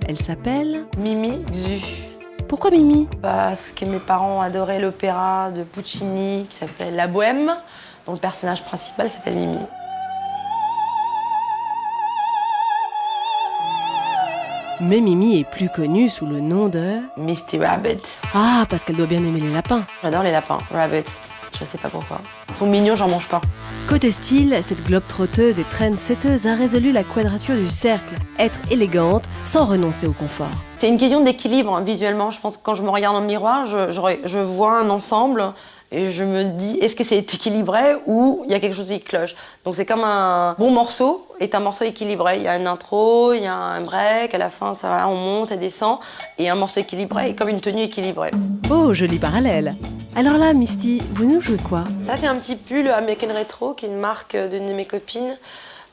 Elle s'appelle Mimi Xu. Pourquoi Mimi? Parce que mes parents adoraient l'opéra de Puccini qui s'appelle La Bohème, dont le personnage principal s'appelle Mimi. Mais Mimi est plus connue sous le nom de... Misty Rabbit. Ah, parce qu'elle doit bien aimer les lapins. J'adore les lapins, Rabbit. Je sais pas pourquoi. Ils sont mignons, j'en mange pas. Côté style, cette globe-trotteuse et trendsetteuse a résolu la quadrature du cercle. Être élégante sans renoncer au confort. C'est une question d'équilibre hein, visuellement. Je pense que quand je me regarde dans le miroir, je vois un ensemble et je me dis est-ce que c'est équilibré ou il y a quelque chose qui cloche. Donc c'est comme un bon morceau est un morceau équilibré. Il y a une intro, il y a un break, à la fin ça va, on monte, ça descend. Et un morceau équilibré est comme une tenue équilibrée. Oh, joli parallèle. Alors là, Misty, vous nous jouez quoi? Ça c'est un petit pull American Retro qui est une marque d'une de mes copines.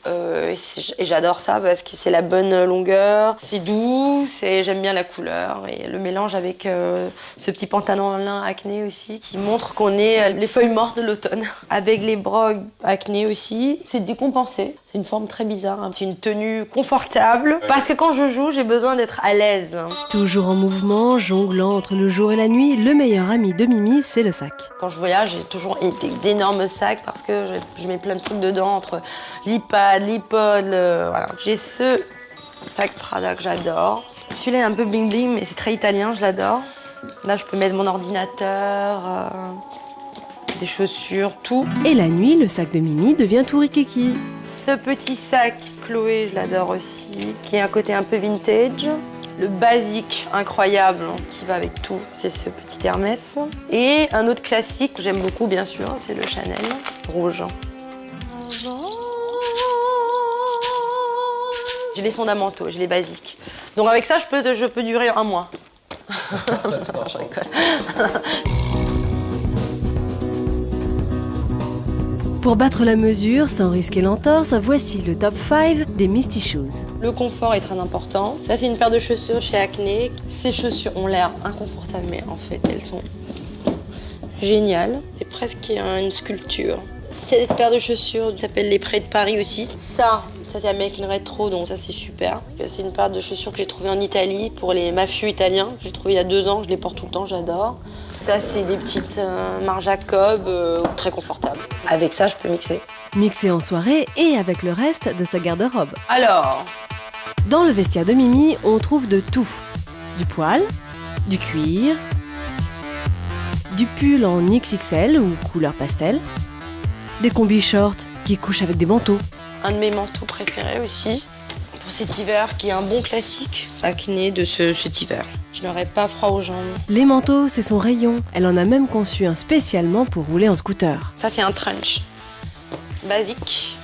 Et j'adore ça parce que c'est la bonne longueur, c'est doux, j'aime bien la couleur et le mélange avec ce petit pantalon en lin acné aussi qui montre qu'on est les feuilles mortes de l'automne. Avec les brogues acné aussi, c'est décompensé, c'est une forme très bizarre, hein. C'est une tenue confortable parce que quand je joue, j'ai besoin d'être à l'aise. Toujours en mouvement, jonglant entre le jour et la nuit, le meilleur ami de Mimi, c'est le sac. Quand je voyage, j'ai toujours d'énormes sacs parce que je mets plein de trucs dedans entre l'iPad, l'iPod, voilà. J'ai ce sac Prada que j'adore. Celui-là est un peu bling bling, mais c'est très italien, je l'adore. Là, je peux mettre mon ordinateur, des chaussures, tout. Et la nuit, le sac de Mimi devient tout rikiki. Ce petit sac Chloé, je l'adore aussi, qui a un côté un peu vintage. Le basique incroyable qui va avec tout, c'est ce petit Hermès. Et un autre classique que j'aime beaucoup, bien sûr, c'est le Chanel rouge. J'ai les fondamentaux, j'ai les basiques. Donc avec ça, je peux durer un mois. Non, je rigole. Pour battre la mesure sans risquer l'entorse, voici le top 5 des Misty Shoes. Le confort est très important. Ça, c'est une paire de chaussures chez Acne. Ces chaussures ont l'air inconfortables, mais en fait, elles sont géniales. C'est presque une sculpture. Cette paire de chaussures s'appelle les Prés de Paris aussi. Ça c'est American Retro, donc ça c'est super. C'est une paire de chaussures que j'ai trouvée en Italie pour les mafieux italiens. J'ai trouvé il y a 2 ans, je les porte tout le temps, j'adore. Ça c'est des petites Marc Jacob, très confortables. Avec ça, je peux mixer. Mixé en soirée et avec le reste de sa garde-robe. Alors, dans le vestiaire de Mimi, on trouve de tout. Du poil, du cuir, du pull en XXL ou couleur pastel, des combis shorts qui couchent avec des manteaux. Un de mes manteaux préférés aussi, pour cet hiver, qui est un bon classique Acné de cet hiver. Je n'aurai pas froid aux jambes. Les manteaux, c'est son rayon. Elle en a même conçu un spécialement pour rouler en scooter. Ça, c'est un trench basique,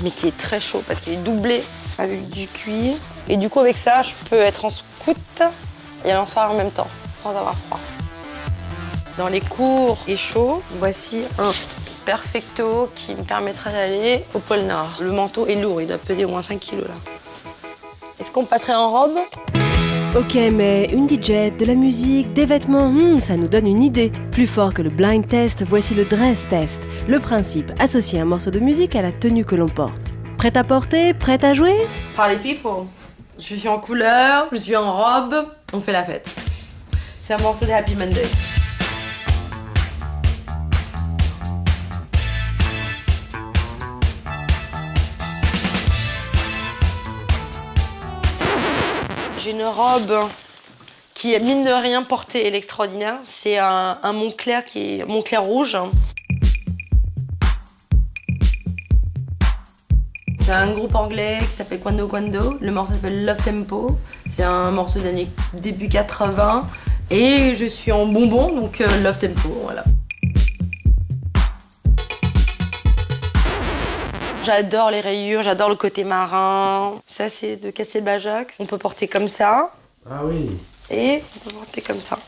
mais qui est très chaud parce qu'il est doublé avec du cuir. Et du coup, avec ça, je peux être en scoot et en soirée en même temps, sans avoir froid. Dans les cours et chauds, voici un perfecto qui me permettra d'aller au pôle Nord. Le manteau est lourd, il doit peser au moins 5 kilos là. Est-ce qu'on passerait en robe? Ok, mais une DJ, de la musique, des vêtements, ça nous donne une idée. Plus fort que le blind test, voici le dress test. Le principe, associer un morceau de musique à la tenue que l'on porte. Prête à porter? Prête à jouer? Party people. Je suis en couleur, je suis en robe, on fait la fête. C'est un morceau de Happy Monday. J'ai une robe qui est mine de rien portée et l'extraordinaire. C'est un Moncler qui est Moncler rouge. C'est un groupe anglais qui s'appelle Quando Quando. Le morceau s'appelle Love Tempo. C'est un morceau d'année début 80. Et je suis en bonbon, donc Love Tempo, voilà. J'adore les rayures, j'adore le côté marin. Ça, c'est de Castelbajac. On peut porter comme ça. Ah oui. Et on peut porter comme ça.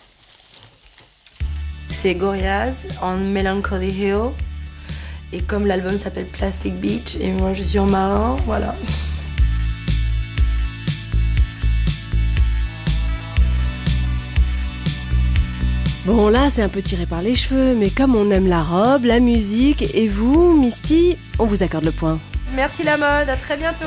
C'est Gorillaz en Melancholy Hill. Et comme l'album s'appelle Plastic Beach, et moi je suis en marin, voilà. Bon, là, c'est un peu tiré par les cheveux, mais comme on aime la robe, la musique, et vous, Misty, on vous accorde le point. Merci la mode, à très bientôt.